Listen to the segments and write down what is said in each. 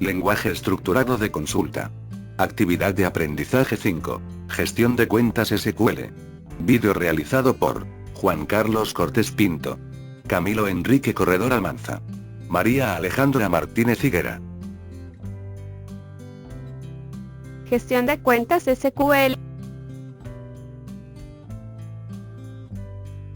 Lenguaje estructurado de consulta. Actividad de aprendizaje 5. Gestión de cuentas SQL. Vídeo realizado por Juan Carlos Cortés Pinto, Camilo Enrique Corredor Almanza, María Alejandra Martínez Higuera. Gestión de cuentas SQL.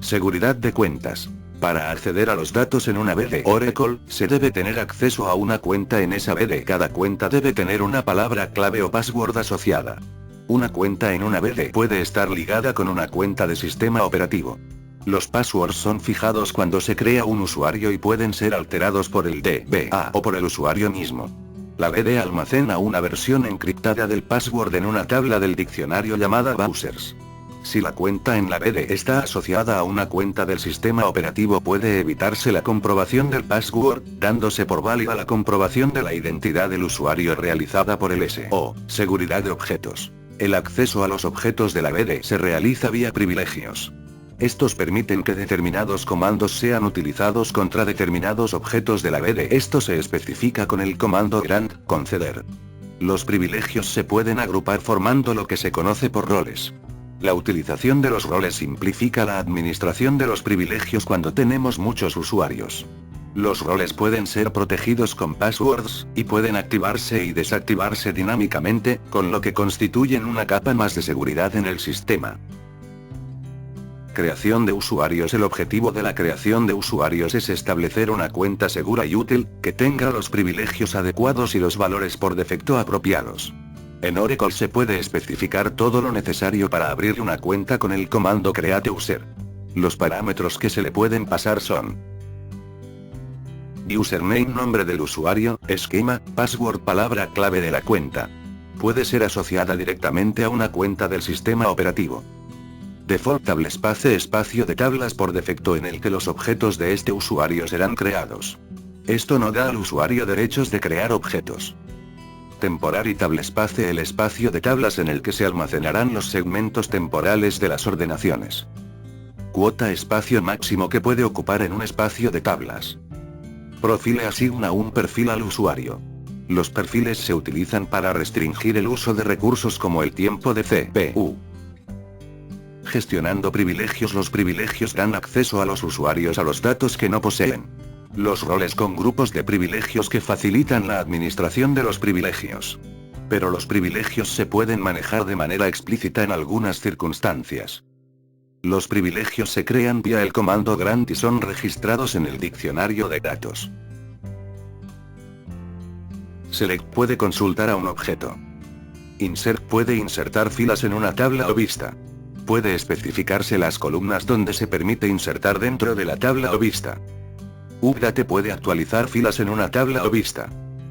Seguridad de cuentas. Para acceder a los datos en una BD Oracle, se debe tener acceso a una cuenta en esa BD. Cada cuenta debe tener una palabra clave o password asociada. Una cuenta en una BD puede estar ligada con una cuenta de sistema operativo. Los passwords son fijados cuando se crea un usuario y pueden ser alterados por el DBA o por el usuario mismo. La BD almacena una versión encriptada del password en una tabla del diccionario llamada Browsers. Si la cuenta en la BD está asociada a una cuenta del sistema operativo, puede evitarse la comprobación del password, dándose por válida la comprobación de la identidad del usuario realizada por el SO. Seguridad de objetos. El acceso a los objetos de la BD se realiza vía privilegios. Estos permiten que determinados comandos sean utilizados contra determinados objetos de la BD. Esto se especifica con el comando grant, conceder. Los privilegios se pueden agrupar formando lo que se conoce por roles. La utilización de los roles simplifica la administración de los privilegios cuando tenemos muchos usuarios. Los roles pueden ser protegidos con passwords, y pueden activarse y desactivarse dinámicamente, con lo que constituyen una capa más de seguridad en el sistema. Creación de usuarios. El objetivo de la creación de usuarios es establecer una cuenta segura y útil, que tenga los privilegios adecuados y los valores por defecto apropiados. En Oracle se puede especificar todo lo necesario para abrir una cuenta con el comando create user. Los parámetros que se le pueden pasar son: username, nombre del usuario, esquema, password, palabra clave de la cuenta. Puede ser asociada directamente a una cuenta del sistema operativo. Default table space, espacio de tablas por defecto en el que los objetos de este usuario serán creados. Esto no da al usuario derechos de crear objetos. Temporary table space, el espacio de tablas en el que se almacenarán los segmentos temporales de las ordenaciones. Cuota, espacio máximo que puede ocupar en un espacio de tablas. Profile, asigna un perfil al usuario. Los perfiles se utilizan para restringir el uso de recursos como el tiempo de CPU. Gestionando privilegios. Los privilegios dan acceso a los usuarios a los datos que no poseen. Los roles con grupos de privilegios que facilitan la administración de los privilegios. Pero los privilegios se pueden manejar de manera explícita en algunas circunstancias. Los privilegios se crean vía el comando grant y son registrados en el diccionario de datos. Select puede consultar a un objeto. Insert puede insertar filas en una tabla o vista. Puede especificarse las columnas donde se permite insertar dentro de la tabla o vista. Update puede actualizar filas en una tabla o vista.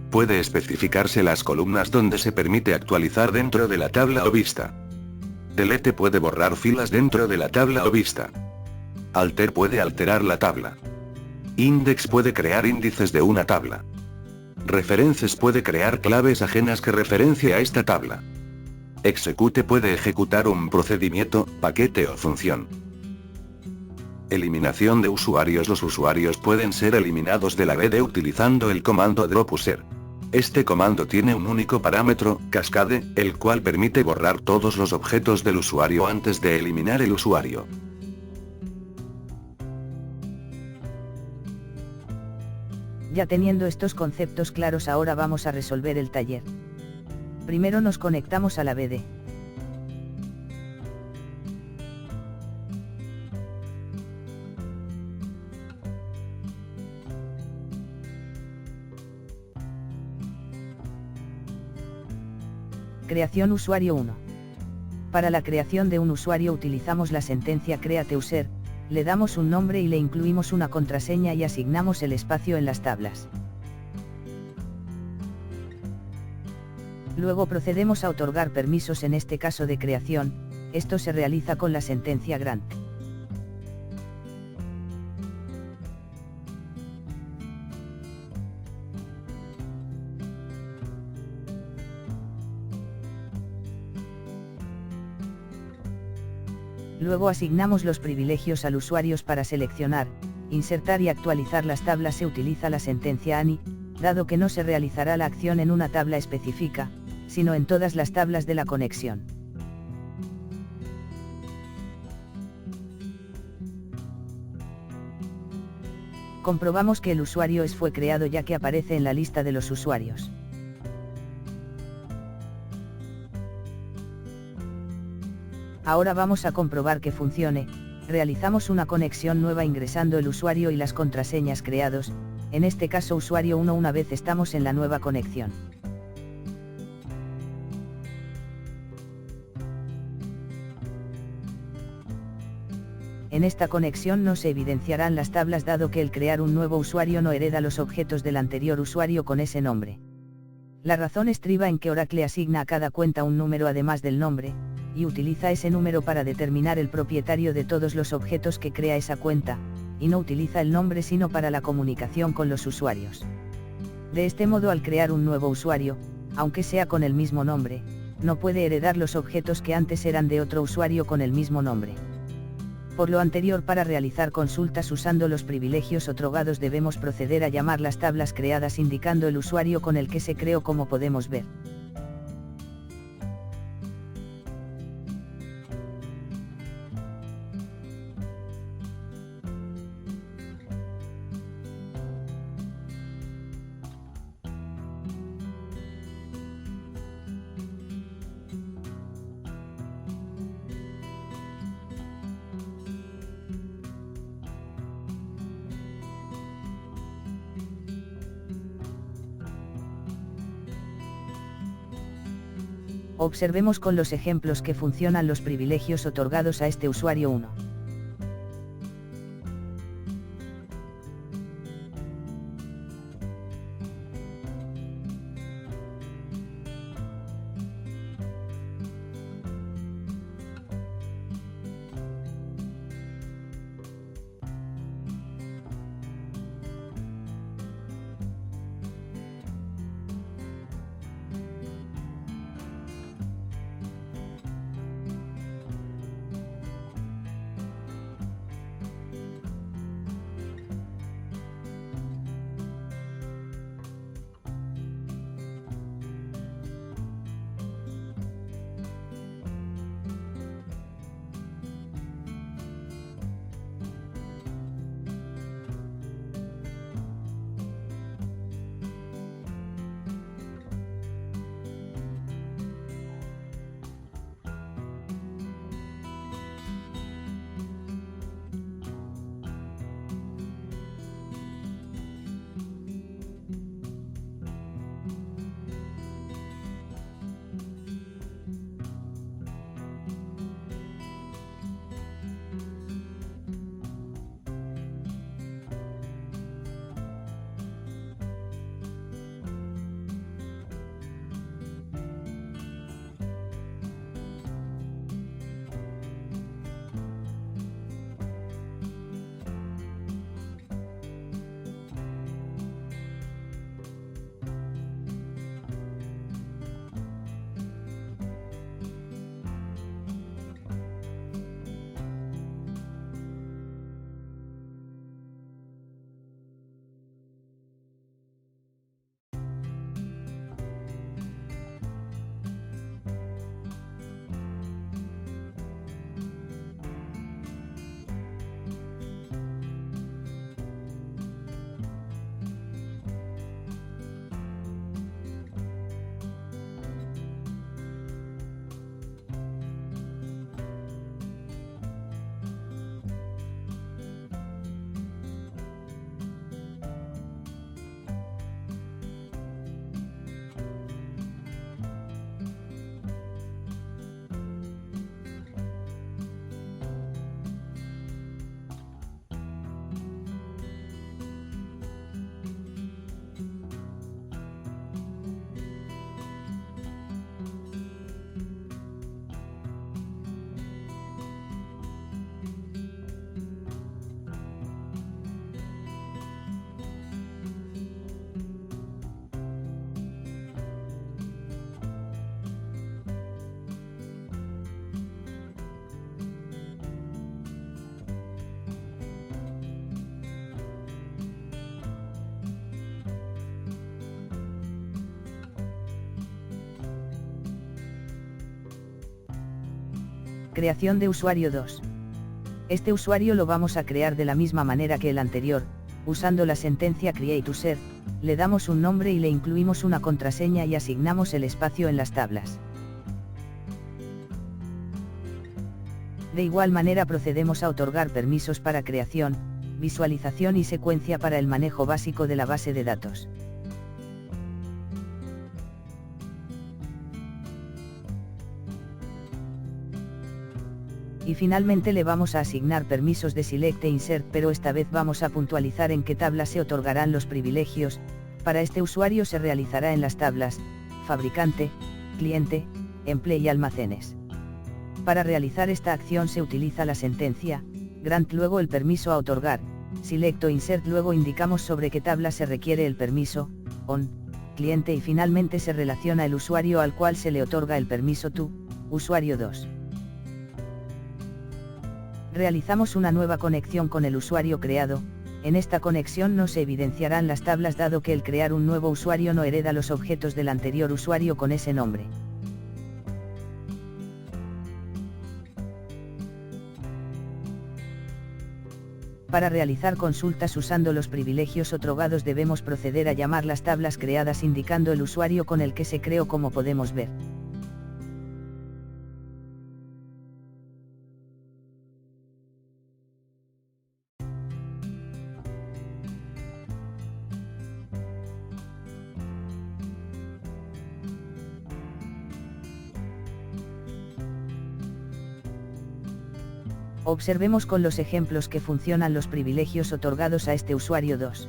Puede especificarse las columnas donde se permite actualizar dentro de la tabla o vista. Delete puede borrar filas dentro de la tabla o vista. Alter puede alterar la tabla. Index puede crear índices de una tabla. References puede crear claves ajenas que referencie a esta tabla. Execute puede ejecutar un procedimiento, paquete o función. Eliminación de usuarios. Los usuarios pueden ser eliminados de la BD utilizando el comando drop user. Este comando tiene un único parámetro, cascade, el cual permite borrar todos los objetos del usuario antes de eliminar el usuario. Ya teniendo estos conceptos claros, ahora vamos a resolver el taller. Primero nos conectamos a la BD. Creación usuario 1. Para la creación de un usuario utilizamos la sentencia create user, le damos un nombre y le incluimos una contraseña y asignamos el espacio en las tablas. Luego procedemos a otorgar permisos. En este caso de creación, esto se realiza con la sentencia grant. Luego asignamos los privilegios al usuario. Para seleccionar, insertar y actualizar las tablas se utiliza la sentencia any, dado que no se realizará la acción en una tabla específica, sino en todas las tablas de la conexión. Comprobamos que el usuario fue creado ya que aparece en la lista de los usuarios. Ahora vamos a comprobar que funcione. Realizamos una conexión nueva ingresando el usuario y las contraseñas creados, en este caso usuario 1. Una vez estamos en la nueva conexión. En esta conexión no se evidenciarán las tablas dado que el crear un nuevo usuario no hereda los objetos del anterior usuario con ese nombre. La razón estriba en que Oracle asigna a cada cuenta un número además del nombre, y utiliza ese número para determinar el propietario de todos los objetos que crea esa cuenta, y no utiliza el nombre sino para la comunicación con los usuarios. De este modo, al crear un nuevo usuario, aunque sea con el mismo nombre, no puede heredar los objetos que antes eran de otro usuario con el mismo nombre. Por lo anterior, para realizar consultas usando los privilegios otorgados debemos proceder a llamar las tablas creadas indicando el usuario con el que se creó, como podemos ver. Observemos con los ejemplos que funcionan los privilegios otorgados a este usuario 1. Creación de usuario 2. Este usuario lo vamos a crear de la misma manera que el anterior, usando la sentencia createUser, le damos un nombre y le incluimos una contraseña y asignamos el espacio en las tablas. De igual manera procedemos a otorgar permisos para creación, visualización y secuencia para el manejo básico de la base de datos. Y finalmente le vamos a asignar permisos de Select e Insert, pero esta vez vamos a puntualizar en qué tablas se otorgarán los privilegios. Para este usuario se realizará en las tablas Fabricante, Cliente, Emple y Almacenes. Para realizar esta acción se utiliza la sentencia grant, luego el permiso a otorgar, select o insert, luego indicamos sobre qué tabla se requiere el permiso, on, cliente, y finalmente se relaciona el usuario al cual se le otorga el permiso to, usuario 2. Realizamos una nueva conexión con el usuario creado. En esta conexión no se evidenciarán las tablas dado que el crear un nuevo usuario no hereda los objetos del anterior usuario con ese nombre. Para realizar consultas usando los privilegios otorgados debemos proceder a llamar las tablas creadas indicando el usuario con el que se creó, como podemos ver. Observemos con los ejemplos que funcionan los privilegios otorgados a este usuario 2.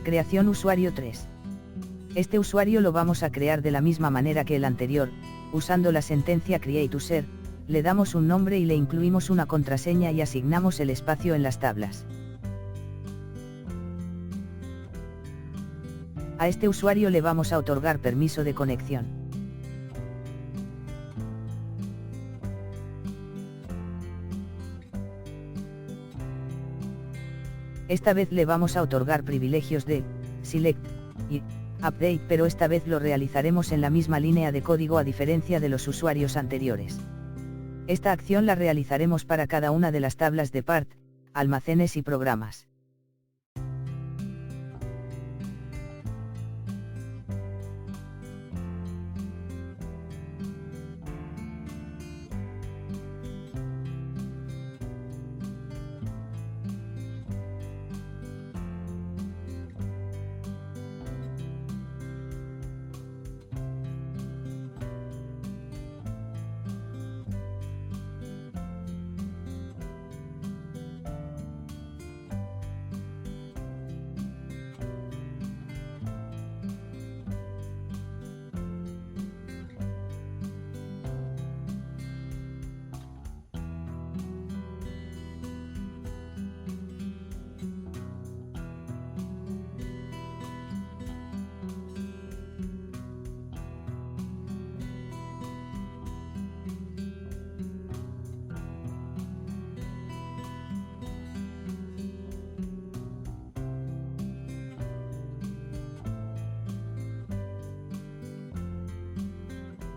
Creación usuario 3. Este usuario lo vamos a crear de la misma manera que el anterior, usando la sentencia createUser, le damos un nombre y le incluimos una contraseña y asignamos el espacio en las tablas. A este usuario le vamos a otorgar permiso de conexión. Esta vez le vamos a otorgar privilegios de Select y Update, pero esta vez lo realizaremos en la misma línea de código a diferencia de los usuarios anteriores. Esta acción la realizaremos para cada una de las tablas de Part, almacenes y programas.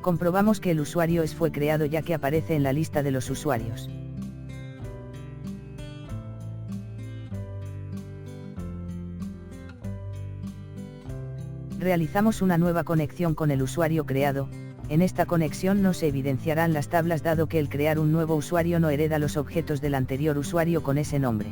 Comprobamos que el usuario fue creado ya que aparece en la lista de los usuarios. Realizamos una nueva conexión con el usuario creado. En esta conexión no se evidenciarán las tablas dado que el crear un nuevo usuario no hereda los objetos del anterior usuario con ese nombre.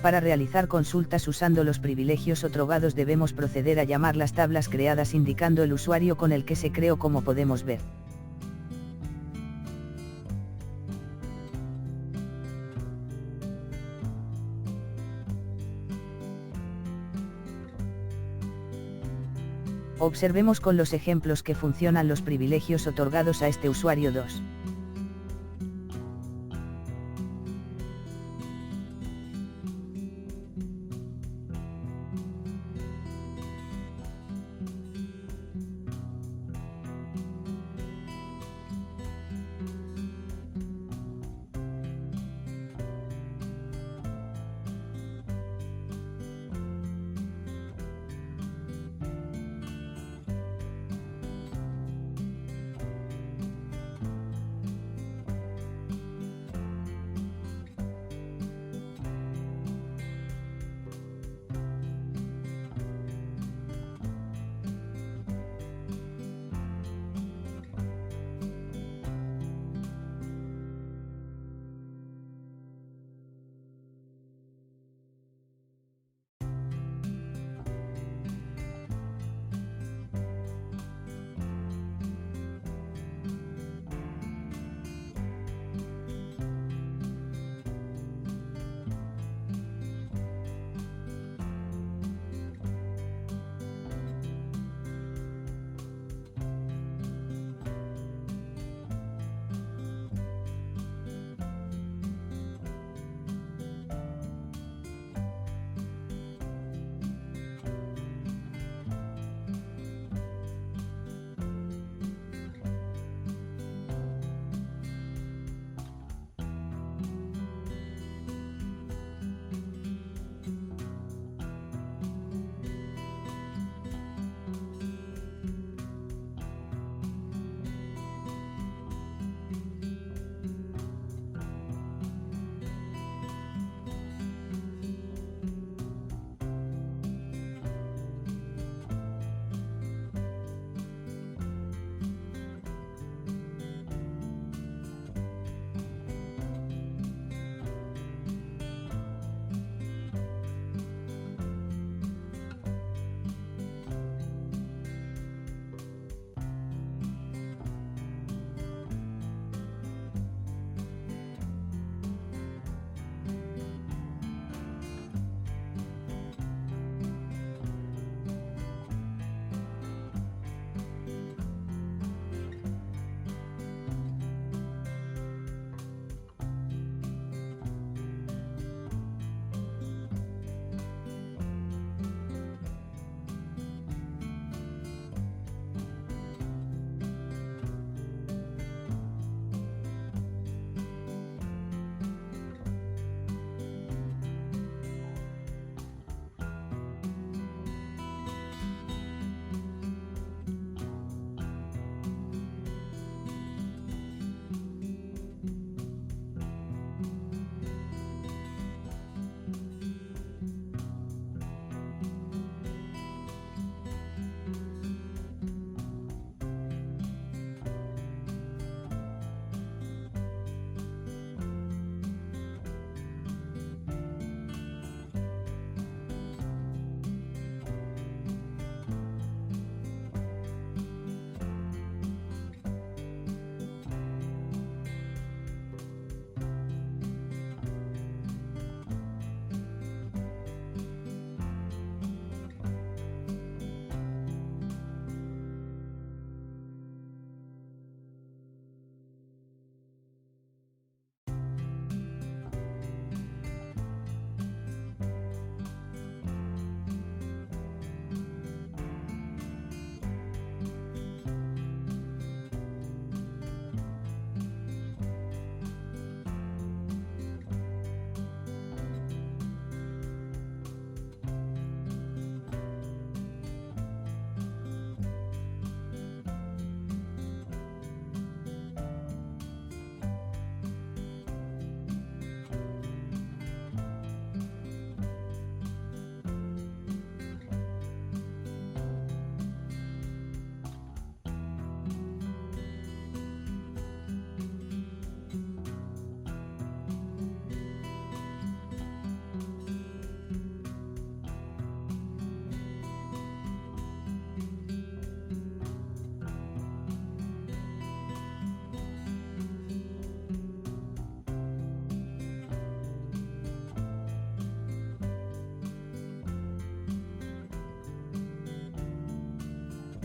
Para realizar consultas usando los privilegios otorgados debemos proceder a llamar las tablas creadas indicando el usuario con el que se creó, como podemos ver. Observemos con los ejemplos que funcionan los privilegios otorgados a este usuario 2.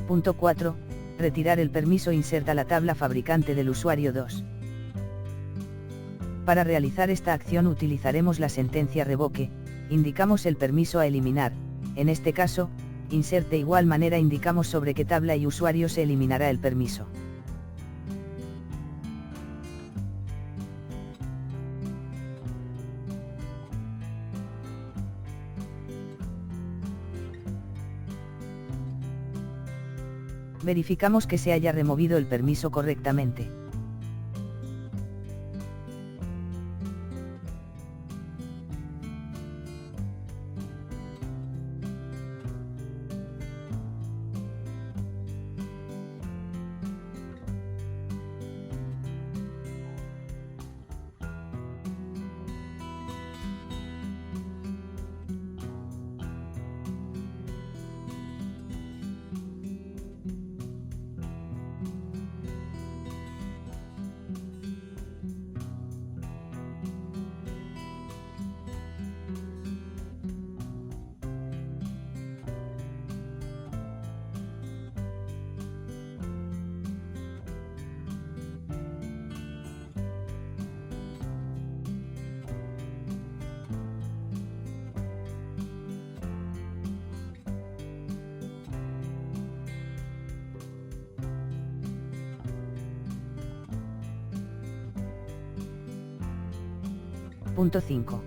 Punto 4. Retirar el permiso. Inserta la tabla fabricante del usuario 2. Para realizar esta acción utilizaremos la sentencia revoke, indicamos el permiso a eliminar, en este caso, insert. De igual manera indicamos sobre qué tabla y usuario se eliminará el permiso. Verificamos que se haya removido el permiso correctamente. Punto 5.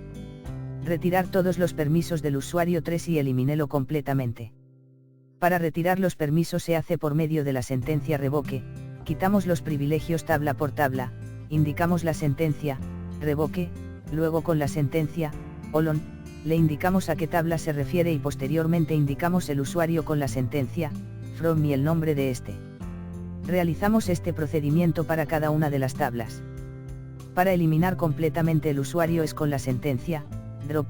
Retirar todos los permisos del usuario 3 y elimínélo completamente. Para retirar los permisos se hace por medio de la sentencia revoke, quitamos los privilegios tabla por tabla, indicamos la sentencia, revoke, luego con la sentencia, olon, le indicamos a qué tabla se refiere y posteriormente indicamos el usuario con la sentencia, from y el nombre de este. Realizamos este procedimiento para cada una de las tablas. Para eliminar completamente el usuario es con la sentencia, drop,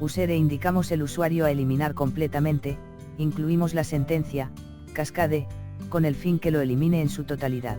user e indicamos el usuario a eliminar completamente, incluimos la sentencia, cascade, con el fin que lo elimine en su totalidad.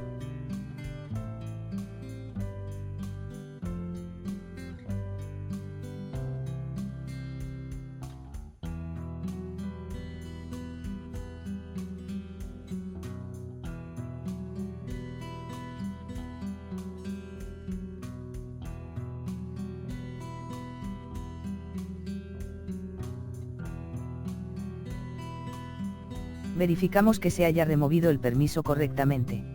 Verificamos que se haya removido el permiso correctamente.